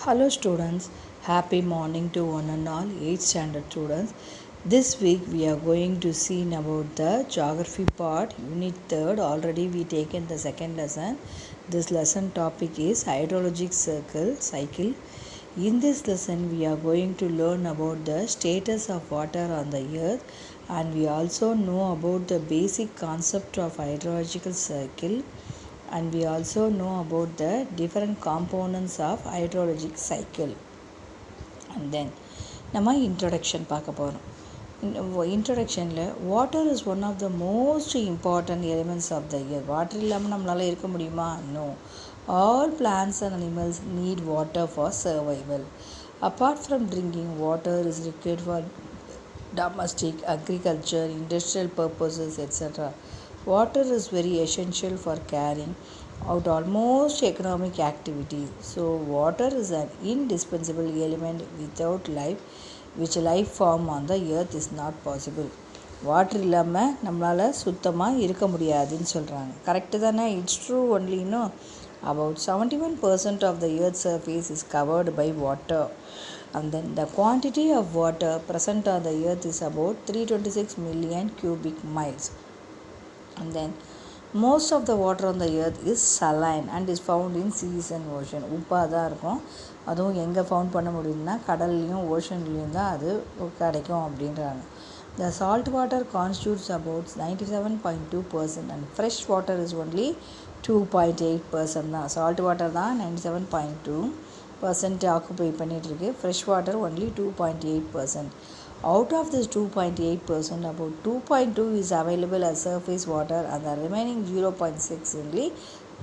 Hello students, happy morning to one and all 8th standard students. This week we are going to see about the geography part, unit 3rd. Already we taken the second lesson. This lesson topic is hydrologic cycle. In this lesson we are going to learn about the status of water on the earth, and we also know about the basic concept of hydrological cycle, and we also know about the different components of hydrologic cycle. And then நம்ம introduction பார்க்க போகிறோம். இன்ட்ரடக்ஷனில் water is one of the most important elements of the earth. Water இல்லாமல் நம்மளால் இருக்க முடியுமா? No. All plants and animals need water for survival. Apart from drinking, water is required for domestic, agriculture, industrial purposes, etc. Water is very essential for carrying out almost economic activities. So water is an indispensable element without life, which life form on the earth is not possible. Water இல்லாமல் நம்மளால் சுத்தமாக இருக்க முடியாதுன்னு சொல்கிறாங்க. Correct தானே? It's true only. இன்னும் about 71% of the earth's surface is covered by water. And then the quantity of water present on the earth is about 326 million cubic miles. And then most of the water on the earth is saline and is found in seas and ocean. உப்பாக தான் இருக்கும். அதுவும் எங்கே found பண்ண முடியுதுன்னா கடல்லையும் ஓஷன்லேயும் தான் அது கிடைக்கும் அப்படின்றாங்க. The salt water constitutes about 97.2% and fresh water is only 2.8% தான். சால்ட் வாட்டர் தான் 97.2% ஆக்குப்பை பண்ணிகிட்ருக்கு. Fresh water only 2.8%. Out of this 2.8%, about 2.2 is available as surface water and the remaining 0.6 only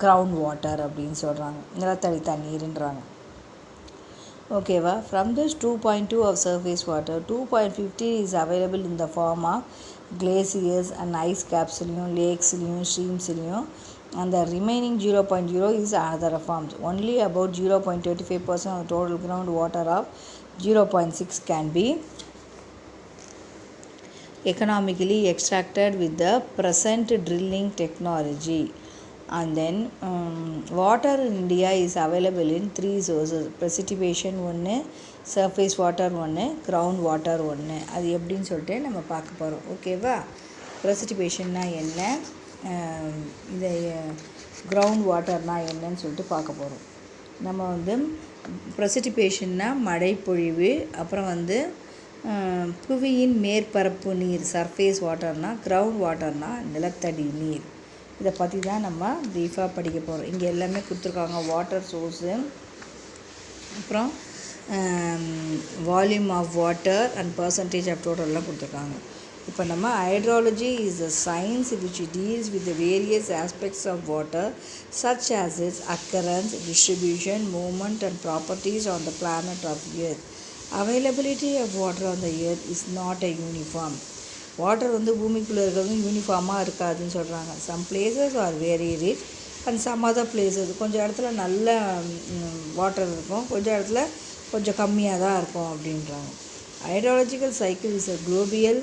ground water அப்படின்னு சொல்கிறாங்க. நிலத்தடி தண்ணீர்ன்றாங்க. ஓகேவா? From this 2.2 of surface water, 2.50 is available in the form of glaciers and ice capsலையும் லேக்ஸ்லையும் ஸ்ட்ரீம்ஸ்லையும், and the remaining 0.0 is other forms. Only about 0.25% of the total groundwater of 0.6 can be economically extracted with the present drilling technology. And then water in India is available in 3 sources. Precipitation ஒன்று, surface water ஒன்று, ground water ஒன்று. அது எப்படின்னு சொல்லிட்டு நம்ம பார்க்க போகிறோம். ஓகேவா? ப்ரெசிபிடேஷன்னா என்ன, இதை கிரவுண்ட் வாட்டர்னா என்னன்னு சொல்லிட்டு பார்க்க போகிறோம். நம்ம வந்து ப்ரெசிபிடேஷன்னா மழைப்பொழிவு, அப்புறம் புவியின் மேற்பரப்பு நீர் சர்ஃபேஸ் வாட்டர்னால், கிரவுண்ட் வாட்டர்னால் நிலத்தடி நீர். இதை பற்றி தான் நம்ம ப்ரீஃபாக படிக்க போகிறோம். இங்கே எல்லாமே கொடுத்துருக்காங்க. வாட்டர் சோர்ஸு, அப்புறம் volume of water and percentage of டோட்டல்லாம் கொடுத்துருக்காங்க. இப்போ நம்ம hydrology is a science which deals with the various aspects of water such as its occurrence, distribution, movement and properties on the planet of earth. Availability of water on the earth is not a uniform. Water பூமிக்குள்ளே இருக்கிறது யூனிஃபார்மாக இருக்காதுன்னு சொல்கிறாங்க. Some places are very rich and some other places. கொஞ்சம் இடத்துல நல்ல water இருக்கும், கொஞ்சம் இடத்துல கொஞ்சம் கம்மியாக தான் இருக்கும் அப்படின்றாங்க. Hydrological cycle is a global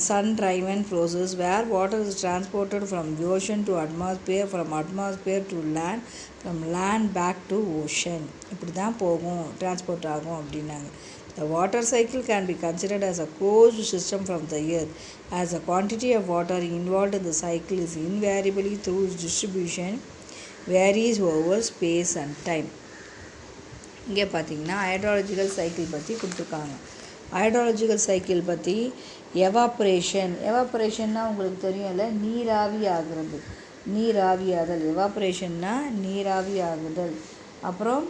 sun-driven process where water is transported from the ocean to atmosphere, from atmosphere to land, from land back to ocean. இப்படி தான் போகும், டிரான்ஸ்போர்ட் ஆகும் அப்படின்னாங்க. The water cycle can be considered as a closed system from the earth, as the quantity of water involved in the cycle is invariably through its distribution varies over space and time. இங்கே பார்த்தீங்கன்னா hydrological cycle பற்றி கொடுத்துருக்காங்க. Hydrological cycle பற்றி எவாப்ரேஷன்னா உங்களுக்கு தெரியும்ல, நீராவி ஆகிறது, நீராவியாதல். எவாப்ரேஷன்னா நீராவி ஆகுதல். அப்புறம்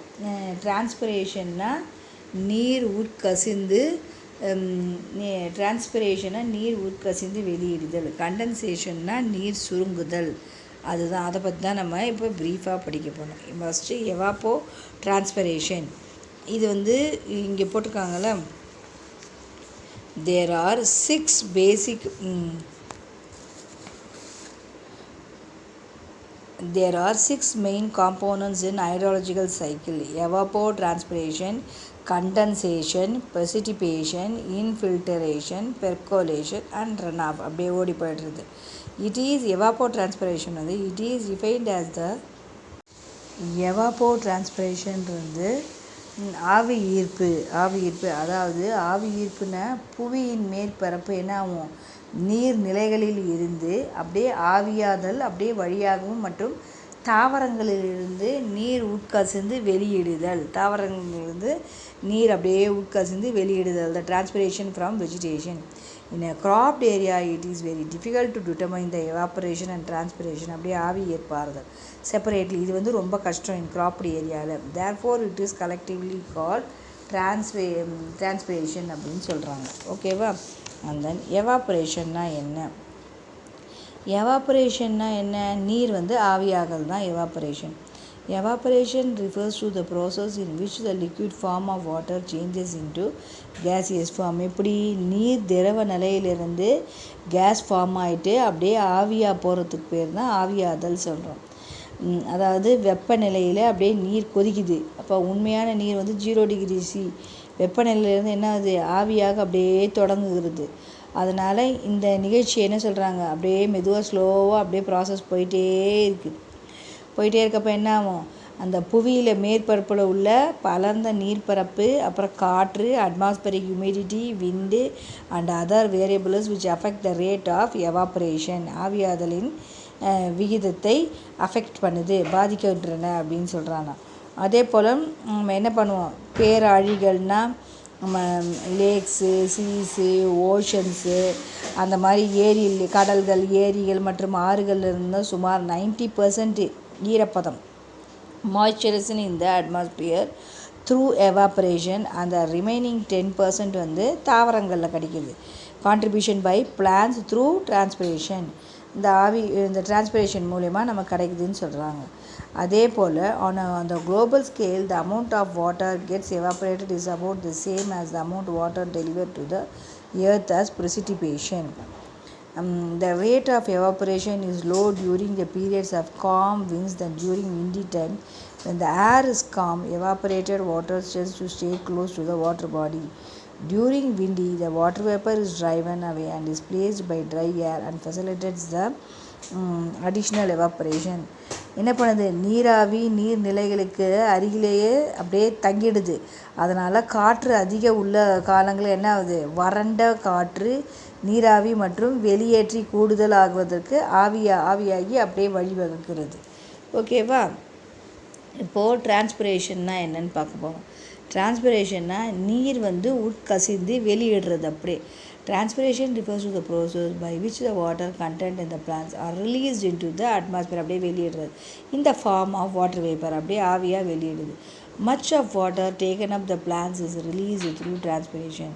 டிரான்ஸ்பிரேஷன்னா நீர் உட்கசிந்து, நீர் உட்கசிந்து வெளியிடுதல். கண்டன்சேஷன்னா நீர் சுருங்குதல். அதுதான், அதை பற்றி தான் நம்ம இப்போ ப்ரீஃபாக படிக்க போனோம். First evapotranspiration. இது இங்கே போட்டிருக்காங்கள்ல, there are 6 main components in hydrological cycle: evapotranspiration, condensation, precipitation, infiltration, percolation and runoff. அப்படியே ஓடி போய்டுறது. It is evapotranspiration it is defined as the evapotranspiration ஆவி ஈர்ப்பு அதாவது ஆவி ஈர்ப்புனா புவியின் மேற்பரப்பு என்ன ஆகும், நீர் நிலைகளில் இருந்து அப்படியே ஆவியாதல் அப்படியே வழியாகவும் மற்றும் தாவரங்களிலிருந்து நீர் உட்கசிந்து வெளியிடுதல், தாவரங்களிலிருந்து நீர் அப்படியே உட்கசிந்து வெளியிடுதல், the transpiration from vegetation. In a cropped area it is very difficult to determine the evaporation and transpiration, அப்படியே ஆவி ஏற்பாறுதல் செப்பரேட்லி, இது வந்து ரொம்ப கஷ்டம் இன் cropped ஏரியாவில். therefore it is collectively called transpiration அப்படின்னு சொல்கிறாங்க. ஓகேவா? and then evaporationனா என்ன, எவாப்பரேஷன்னா என்ன, நீர் வந்து ஆவியாகல் தான் எவாப்பரேஷன். Evaporation refers to the process in which the liquid form of water changes into gaseous form. எப்படி நீர் திரவ நிலையிலிருந்து கேஸ் ஃபார்ம் ஆகிட்டு அப்படியே ஆவியாக போகிறதுக்கு பேர் தான் ஆவியாதல் சொல்கிறோம். அதாவது வெப்பநிலையில் அப்படியே நீர் கொதிக்குது, அப்போ உண்மையான நீர் வந்து 0 டிகிரி C வெப்பநிலையிலேருந்து என்ன ஆகுது, ஆவியாக அப்படியே தொடங்குகிறது. அதனால் இந்த நிகழ்ச்சி என்ன சொல்கிறாங்க, அப்படியே மெதுவாக ஸ்லோவாக அப்படியே ப்ராசஸ் போயிட்டே இருக்கப்போ என்ன ஆகும், அந்த புவியில் மேற்பரப்பில் உள்ள பலர்ந்த நீர்ப்பரப்பு, அப்புறம் காற்று, atmospheric humidity, wind and other variables which affect the rate of evaporation, ஆவியாதலின் விகிதத்தை அஃபெக்ட் பண்ணுது, பாதிக்கின்றன அப்படின்னு சொல்கிறாங்க. அதே போல் நம்ம என்ன பண்ணுவோம், பேரழிகள்னால் நம்ம லேக்ஸு, சீஸு, ஓஷன்ஸு, அந்த மாதிரி கடல்கள், ஏரிகள் மற்றும் ஆறுகள் இருந்தால் சுமார் 90% ஈரப்பதம் moisturisation in the atmosphere through evaporation, அந்த ரிமைனிங் 10% வந்து தாவரங்களில் கிடைக்கிது. Contribution by plants through transpiration, இந்த டிரான்ஸ்பிரேஷன் மூலயமா நமக்கு கிடைக்குதுன்னு சொல்கிறாங்க. அதே போல் on the global scale the amount of water gets evaporated is about the same as the amount of water delivered to the earth as precipitation. The rate of evaporation is low during the periods of calm winds than during windy times. When the air is calm, evaporated water tends to stay close to the water body. During windy, the water vapor is driven away and is placed by dry air and facilitates the additional evaporation. என்ன பண்ணுது, நீராவி நீர்நிலைகளுக்கு அருகிலேயே அப்படியே தங்கிடுது. அதனால் காற்று அதிக உள்ள காலங்களில் என்ன ஆகுது, வறண்ட காற்று நீராவி மற்றும் வெளியேற்றி கூடுதல் ஆகுவதற்கு ஆவியாகி அப்படியே வழிவகுக்கிறது. ஓகேவா? இப்போது டிரான்ஸ்பிரேஷன்னா என்னன்னு பார்க்க போகிறோம். டிரான்ஸ்பிரேஷன்னா நீர் வந்து உட்கசிந்து வெளியிடுறது. அப்படியே transpiration refers to the process by which the water content in the plants are released into the atmosphere, அப்படியே வெளியிடுறது in the form of water vapor, அப்படியே ஆவியாக வெளியிடுது. much of water taken up the plants is released through transpiration.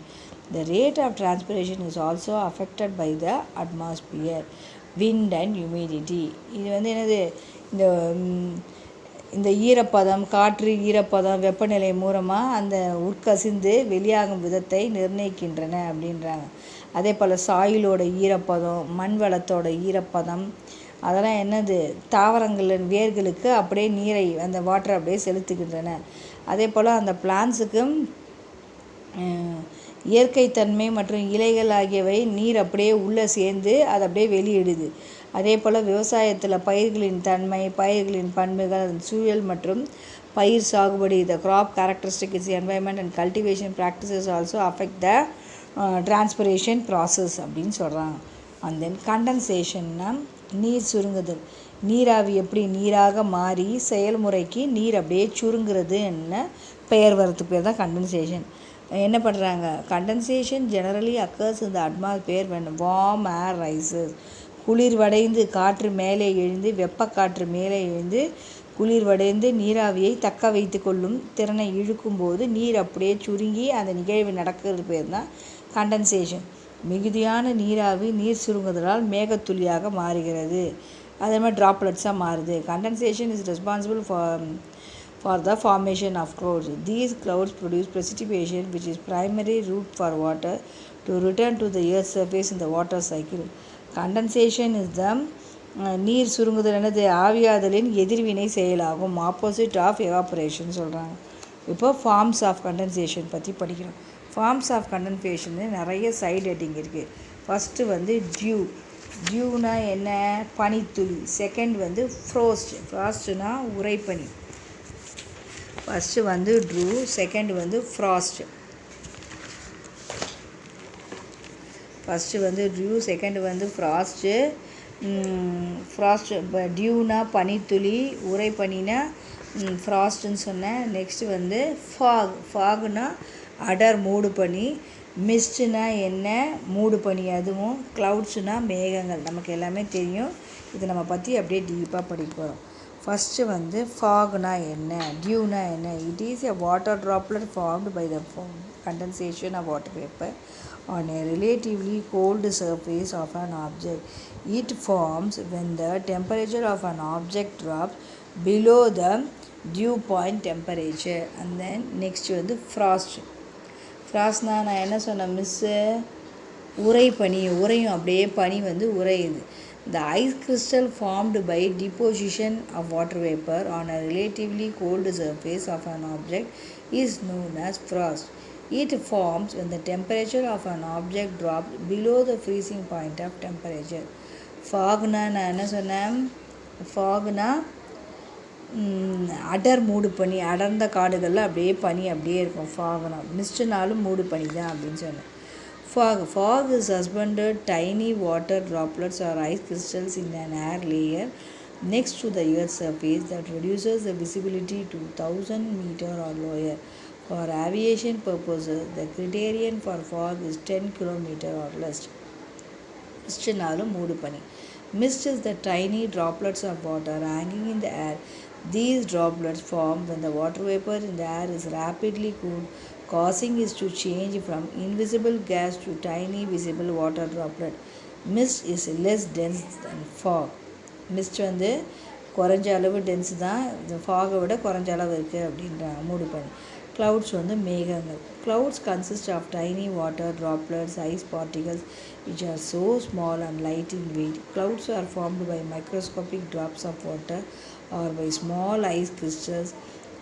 The rate of transpiration is also affected by the atmosphere, wind and humidity. இது வந்து என்னது, இந்த ஈரப்பதம், காற்று ஈரப்பதம், வெப்பநிலை மூலமாக அந்த உட்கசிந்து வெளியாகும் விதத்தை நிர்ணயிக்கின்றன அப்படின்றாங்க. அதே போல் சாயிலோட ஈரப்பதம், மண் வளத்தோட ஈரப்பதம், அதெல்லாம் என்னது, தாவரங்களின் வேர்களுக்கு அப்படியே நீரை, அந்த வாட்டரை அப்படியே செலுத்துகின்றன. அதே போல் அந்த பிளான்ஸுக்கும் இயற்கைத்தன்மை மற்றும் இலைகள் ஆகியவை நீர் அப்படியே உள்ளே சேர்ந்து அதை அப்படியே வெளியிடுது. அதே போல் விவசாயத்தில் பயிர்களின் தன்மை, பயிர்களின் பண்புகள், சூழல் மற்றும் பயிர் சாகுபடி, the crop characteristics, environment and cultivation practices also affect the transpiration process அப்படின்னு சொல்கிறாங்க. அண்ட் தென் கண்டன்சேஷன்னா நீர் சுருங்குதல், நீராவி எப்படி நீராக மாறி செயல்முறைக்கு நீர் அப்படியே சுருங்குறது என்ன பெயர் வரத்துக்கு பேர் தான் கண்டன்சேஷன். என்ன பண்ணுறாங்க, கண்டன்சேஷன் ஜெனரலி அக்கர்ஸ் இந்த atmosphere when warm air rises, குளிர்வடைந்து காற்று மேலே எழுந்து, வெப்பக்காற்று மேலே எழுந்து குளிர்வடைந்து நீராவியை தக்க வைத்து கொள்ளும் திறனை இழுக்கும்போது நீர் அப்படியே சுருங்கி அந்த நிகழ்வு நடக்கிறது பேர் தான் கண்டன்சேஷன். மிகுதியான நீராவி நீர் சுருங்குதலால் மேகத்துளியாக மாறுகிறது, அதே மாதிரி ட்ராப்லெட்ஸாக மாறுது. Condensation is responsible for the formation of clouds. These clouds produce precipitation, which is primary route for water to return to the earth's surface in the water cycle. Condensation is the நீர் சுருங்குதல் என்னது, ஆவியாதலின் எதிர்வினை செயலாகும், opposite of evaporation சொல்கிறாங்க. இப்போ forms of condensation பற்றி படிக்கிறோம். Forms of condensation நிறைய side heading இருக்குது. ஃபஸ்ட்டு வந்து டியூனா என்ன, பனித்துளி. செகண்ட் வந்து ஃப்ராஸ்ட்னா உறைபனி. ஃபஸ்ட்டு வந்து ட்ரூ, செகண்ட் வந்து ஃப்ராஸ்ட். ஃபஸ்ட்டு வந்து ட்ரூ, செகண்ட் வந்து ஃப்ராஸ்ட்டு. இப்போ டியூனா பனித்துளி, உரை பனினா ஃப்ராஸ்ட்டுன்னு சொன்னேன். நெக்ஸ்ட்டு வந்து ஃபாகுனா அடர் மூடு பனி. மிஸ்ட்னா என்ன, மூடு பனி அதுவும். க்ளவுட்ஸ்னா மேகங்கள், நமக்கு எல்லாமே தெரியும். இது நம்ம பற்றி அப்படியே டீப்பாக படிக்க போகிறோம். ஃபஸ்ட்டு வந்து ஃபாகுனா என்ன, டியூனா என்ன. It is a water droplet formed by the condensation of water vapor on a relatively cold surface of an object. It forms when the temperature of an object drops below the dew point temperature. And then next வந்து ஃப்ராஸ்ட்னா நான் என்ன சொன்னேன் miss, உரை பனி. உரையும் அப்படியே பனி வந்து உரையுது. The ice crystal formed by deposition of water vapor on a relatively cold surface of an object is known as frost. It forms when the temperature of an object drops below the freezing point of temperature. ஃபாகுனா நான் என்ன சொன்னேன், ஃபாகுனா அடர் மூடு பனி. அடர்ந்த காடுகளில் அப்படியே பனி அப்படியே இருக்கும் ஃபாகுனா. மிஸ்ட்னாலும் மூடு பனி தான் அப்படின்னு சொன்னேன். Fog is suspended tiny water droplets or ice crystals in an air layer next to the Earth's surface that reduces the visibility to 1000 meters or lower. For aviation purposes, the criterion for fog is 10 kilometers or less. Mistனாலும் மூடு பனி. Mist is the tiny droplets of water hanging in the air. These droplets form when the water vapor in the air is rapidly cooled, causing it to change from invisible gas to tiny visible water droplet. Mist is less dense than fog. Mist வந்து குறைஞ்ச அளவு tense தான், இந்த ஃபாகை விட குறைஞ்ச அளவு இருக்குது அப்படின்றாங்க மூடு பனி. Clouds வந்து மேகங்கள். Clouds consist of tiny water droplets, ice particles which are so small and light in weight. Clouds are formed by microscopic drops of water or by small ice crystals.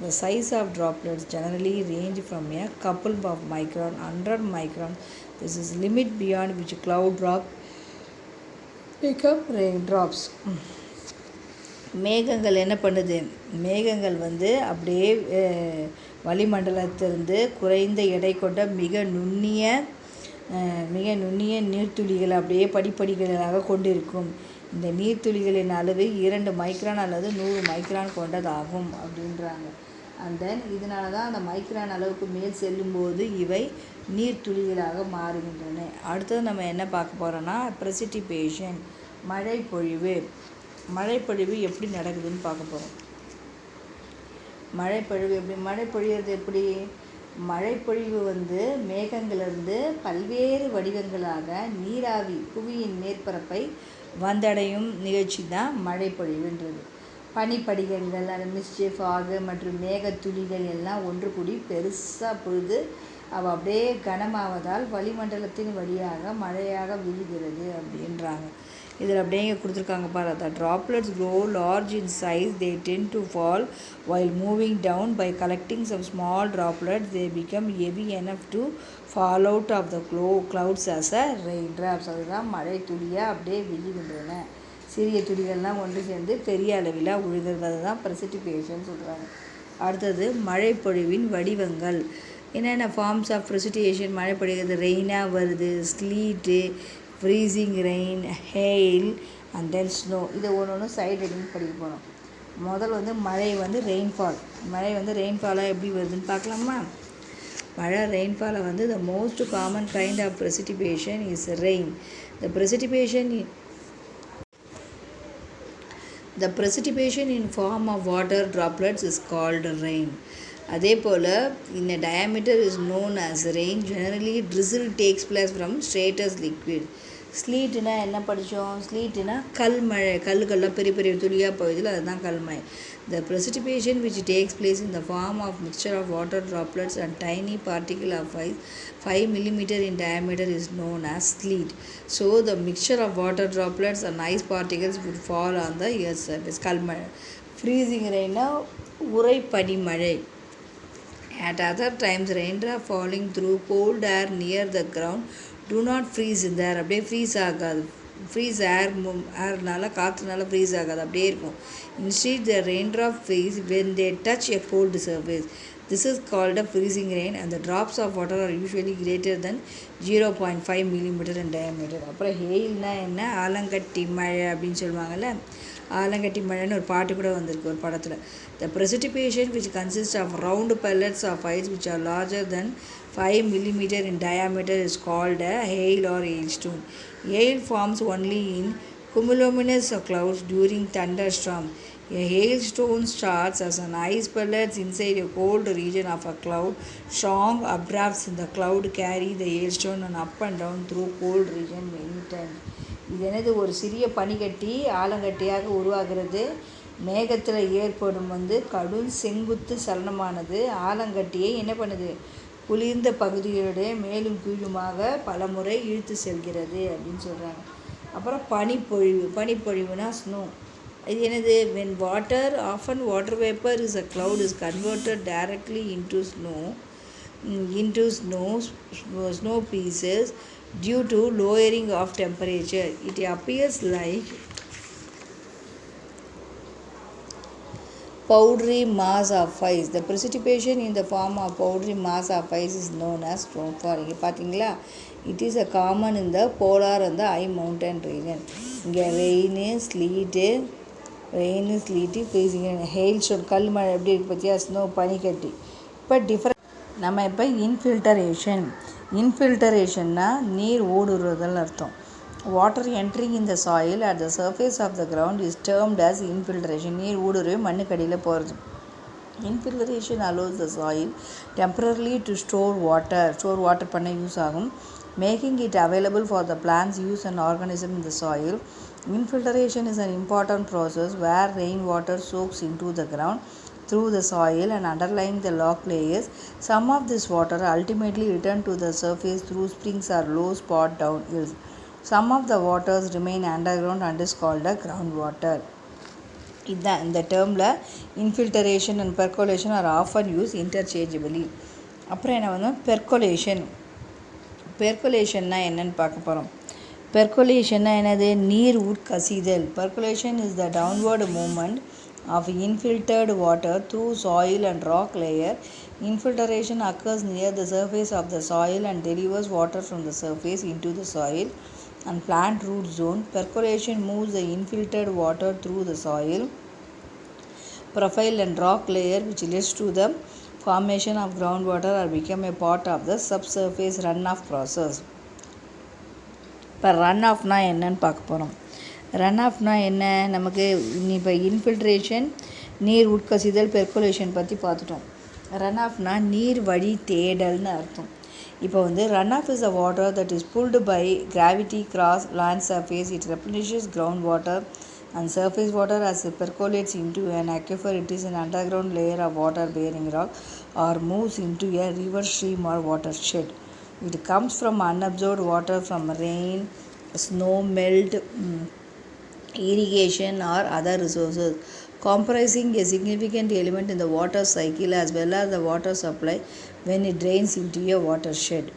The size of droplets generally range from a couple of micron, 100 micron. This is limit beyond which cloud drops become raindrops. மேகங்கள் என்ன பண்ணுது, மேகங்கள் வந்து அப்படியே வளிமண்டலத்திலிருந்து குறைந்த எடை கொண்ட மிக நுண்ணிய நீர்த்துளிகள் அப்படியே படிப்படிகளாக கொண்டிருக்கும். இந்த நீர்த்துளிகளின் அளவு 2 மைக்ரான் அல்லது 100 மைக்ரான் கொண்டதாகும் அப்படின்றாங்க. அண்ட் தென் இதனால தான் அந்த மைக்ரான் அளவுக்கு மேல் செல்லும்போது இவை நீர்த்துளிகளாக மாறுகின்றன. அடுத்தது நம்ம என்ன பார்க்க போகிறோன்னா ப்ரெசிபிடேஷன், மழைப்பொழிவு. மழைப்பொழிவு எப்படி நடக்குதுன்னு பார்க்க போகிறோம். மழை பொழியிறது எப்படி, மழைப்பொழிவு வந்து மேகங்களிலிருந்து பல்வேறு வடிவங்களாக நீராவி புவியின் மேற்பரப்பை வந்தடையும் நிகழ்ச்சி தான் மழைப்பொழிவுன்றது. பனிப்படிகங்கள், அந்த மிஸ்ட், ஃபாகு மற்றும் மேகத்துளிகள் எல்லாம் ஒன்று கூடி பெருசாக பொழுது அவள் அப்படியே கனமாவதால் வளிமண்டலத்தின் வழியாக மழையாக விழுகிறது அப்படின்றாங்க. இதில் அப்படியே கொடுத்துருக்காங்க பாரு. The droplets grow large in size. They tend to fall while moving down. By collecting some small droplets, they become heavy enough to fall out of the clouds as a raindrops. அதுதான் மழை துளியாக அப்படியே விழுகின்றன. சிறிய துளிகள்லாம் ஒன்று சேர்ந்து பெரிய அளவில் விழுகிறது தான் ப்ரெசிபிடேஷன் சொல்கிறாங்க. அடுத்தது மழைப்பொழிவின் வடிவங்கள். என்னென்ன ஃபார்ம்ஸ் ஆஃப் ப்ரெசிபிடேஷன் மழை பொழிகிறது, ரெயினாக வருது, sleet, freezing rain, hail and then snow. இதை ஒன்று சைடு ரெடிங் படிக்க போகிறோம். முதல் வந்து மழை வந்து ரெயின்ஃபால். மழை வந்து ரெயின்ஃபாலாக எப்படி வருதுன்னு பார்க்கலாமா. மழை ரெயின்ஃபாலை வந்து the most common kind of precipitation is rain. The precipitation in form of water droplets is called rain. அதே போல் in a diameter is known as rain. Generally drizzle takes place from stratus liquid. ஸ்லீட்டுனா என்ன படித்தோம், ஸ்லீட்டுனா கல்மழை, கல்லுக்கெல்லாம் பெரிய பெரிய துளியாக போகுதில்ல, அதுதான் கல்மழை. The precipitation which takes place in the form of mixture of water droplets and tiny particle of 5 mm in diameter is known as sleet. So the mixture of water droplets and ice particles would fall on the earth's surface. கல்மழை. Freezing ரெயின்னா உரை பனிமழை. At other times raindrop falling through cold air near the ground do not freeze in there. அப்படியே freeze ஆகாது, freeze ஏர்னால காற்றுனால freeze ஆகாது, அப்படியே இருக்கும். Instead the raindrop freeze when they touch a cold surface. This is called a freezing rain and the drops of water are usually greater than 0.5 millimeter in diameter. அப்புறம் ஹெயில்னா என்ன, ஆலங்கட்டி மழை அப்படின்னு சொல்லுவாங்கள்ல, ஆலங்கட்டி மழைன்னு ஒரு பாட்டு கூட வந்திருக்கு ஒரு படத்தில். The precipitation which consists of round pellets of ice which are larger than 5 millimeter in diameter is called a hail or hailstone. Hail forms only in cumulonimbus clouds during thunderstorms. A hailstone starts as an ice pellets inside a cold region of a cloud. Strong updrafts in the cloud carry the hailstone and up and down through cold region many times. இது என்னது, ஒரு சிறிய பனிக்கட்டி ஆலங்கட்டியாக உருவாகிறது. மேகத்தில் ஏற்படும் கடும் செங்குத்து சலனமானது ஆலங்கட்டியை என்ன பண்ணுது, குளிர்ந்த பகுதிகளுடைய மேலும் கீழுமாக பலமுறை இழுத்து செல்கிறது அப்படின்னு சொல்கிறாங்க. அப்புறம் பனிப்பொழிவுனா ஸ்னோ. இது என்னது, when water, often water vapor is a cloud, is converted directly into snow pieces due to lowering of temperature. It appears like powdery mass of ice. The precipitation in the form of powdery mass of ice is known as snowfall. இங்கே பார்த்தீங்களா, it is a common in the polar and the high mountain region. இங்கே rain ஸ்லீட்டு freezing, ஹெயில்ஸ்டோன் கல் மழை எப்படி இருக்குது பார்த்தியா, snow பனிக்கட்டி. இப்போ நம்ம இப்போ இன்ஃபில்டரேஷன்னா நீர் ஊடுருவதல் அர்த்தம். Water entering in the soil at the surface of the ground is termed as infiltration. நீர் ஊடுருவி மண்ணுக்கடியில் போகிறது. Infiltration allows the soil temporarily to store water பண்ண யூஸ் ஆகும், making it available for the plants use and organism in the soil. Infiltration is an important process where rainwater soaks into the ground through the soil and underlying the rock layers. Some of this water ultimately return to the surface through springs or low spot down hills. Some of the waters remain underground and is called a groundwater. இதுதான் இந்த டேர்மில் இன்ஃபில்டரேஷன் and பெர்கோலேஷன் are often use interchangeably. அப்புறம் என்ன வந்து பெர்கோலேஷன்னா என்னன்னு பார்க்க போகிறோம். பெர்கோலேஷன்னா என்னது, நீர் உட்கசிதல். Percolation is the downward movement of infiltrated water through soil and rock layer. Infiltration occurs near the surface of the soil and delivers water from the surface into the soil and plant root zone. Percolation moves the infiltrated water through the soil profile and rock layer, which leads to the formation of groundwater or become a part of the subsurface runoff process. இப்போ ரன்ஆஃப்னா என்னன்னு பார்க்க போகிறோம். ரன்ஆஃப்னா என்ன, நமக்கு இப்போ infiltration, நீர் உட்கசிதல், percolation பற்றி பார்த்துட்டோம். ரன்ஆஃப்னா நீர் வழி தேடல்னு அர்த்தம். இப்போ runoff is a water that is pulled by gravity across land surface. It replenishes ground water and surface water as it percolates into an aquifer. It is an underground layer of water bearing rock or moves into a river, stream or watershed. It comes from unabsorbed water from rain, snow melt, irrigation or other resources, comprising a significant element in the water cycle as well as the water supply when it drains into a watershed.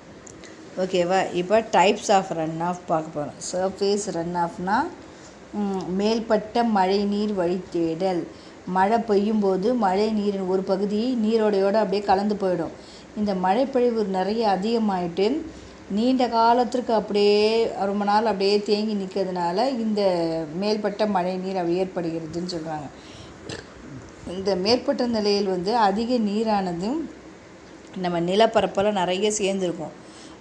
ஓகேவா, இப்போ types of run of பார்க்க போகிறோம். Surface run ஆஃப்னா மேல்பட்ட மழை நீர் வழித்தேடல். மழை பெய்யும்போது மழை நீரின் ஒரு பகுதி நீரோடையோடு அப்படியே கலந்து போயிடும். இந்த மழைப்பொழிவு நிறைய அதிகமாகிட்டு நீண்ட காலத்திற்கு அப்படியே ரொம்ப நாள் அப்படியே தேங்கி நிற்கிறதுனால இந்த மேல்பட்ட மழை நீர் அப்படி ஏற்படுகிறதுன்னு சொல்கிறாங்க. இந்த மேற்பட்ட நிலையில் அதிக நீரானதும் நம்ம நிலப்பரப்பில் நிறைய சேர்ந்துருக்கும்.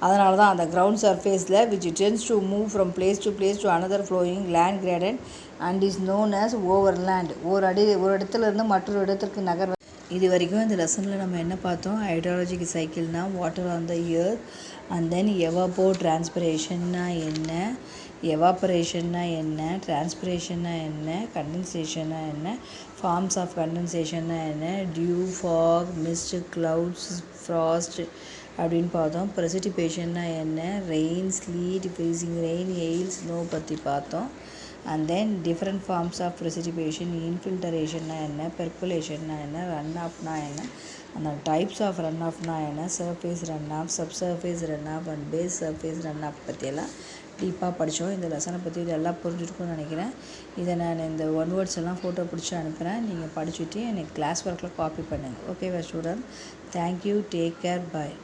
அதனால தான் அந்த கிரவுண்ட் சர்ஃபேஸில் which tends to move from place to another flowing land graded and is known as overland. ஒரு இடத்துலேருந்து மற்றொரு இடத்திற்கு நகர். இது வரைக்கும் இந்த லெசனில் நம்ம என்ன பார்த்தோம், ஹைட்ராலஜிக் சைக்கிள்னா water on the earth, and then டிரான்ஸ்பிரேஷன்னா என்ன, எவாப்பரேஷன்னா என்ன, டிரான்ஸ்பிரேஷன்னா என்ன, கண்டென்சேஷன்னா என்ன, ஃபார்ம்ஸ் ஆஃப் கண்டென்சேஷன்னா என்ன, dew, fog, mist, clouds, frost அப்படின்னு பார்த்தோம். ப்ரெசிபிட்டேஷன்னா என்ன, rain, sleet, freezing rain, hail, snow பற்றி பார்த்தோம். And then different forms of precipitation, இன்ஃபில்டரேஷன்னா என்ன, பெர்குலேஷன்னா என்ன, ரன் ஆஃப்னா என்ன, அந்த டைப்ஸ் ஆஃப் ரன் ஆஃப்னா என்ன, surface run off, subsurface run off and base surface run off பற்றியெல்லாம் டீப்பாக படித்தோம். இந்த லெசனை பற்றி இது எல்லாம் புரிஞ்சிருக்கும்னு நினைக்கிறேன். இதை நான் இந்த ஒன் வேர்ட்ஸ் எல்லாம் ஃபோட்டோ பிடிச்சி அனுப்புகிறேன். நீங்கள் படிச்சுட்டு எனக்கு கிளாஸ் ஒர்க்கில் காப்பி பண்ணுங்கள். ஓகேவா ஸ்டூடெண்ட்? தேங்க்யூ. Take care. பாய்.